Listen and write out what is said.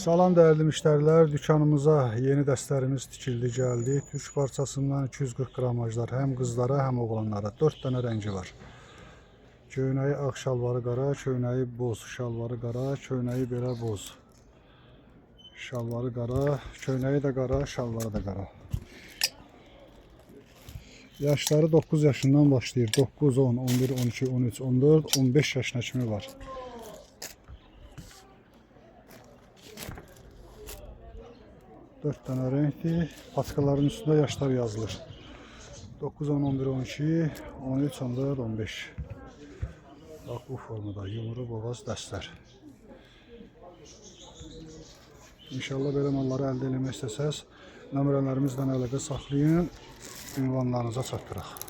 Salam dəyərli müştərilər, dükanımıza yeni dəstlərimiz tikildi, gəldi. Türk parçasından 240 qramajlar, həm qızlara, həm oğlanlara 4 dənə rəngi var. Köynəyi ağ, şalvarı qara, köynəyi boz, şalvarı qara, köynəyi belə boz. Şalvarı qara, köynəyi də qara, şalvarı da qara. Yaşları 9 yaşından başlayır. 9, 10, 11, 12, 13, 14, 15 yaşına kimi var. Dört tane renkli. Patikaların üstünde yaşlar yazılır. 9, 10, 11, 12, 13, 14, 15. Bak bu formada yumru, boğaz, dəstlər. İnşallah belə malları əldə eləmək istəsəz, nömrələrimizdən əlaqə saxlayın, ünvanlarınıza çatdıraq.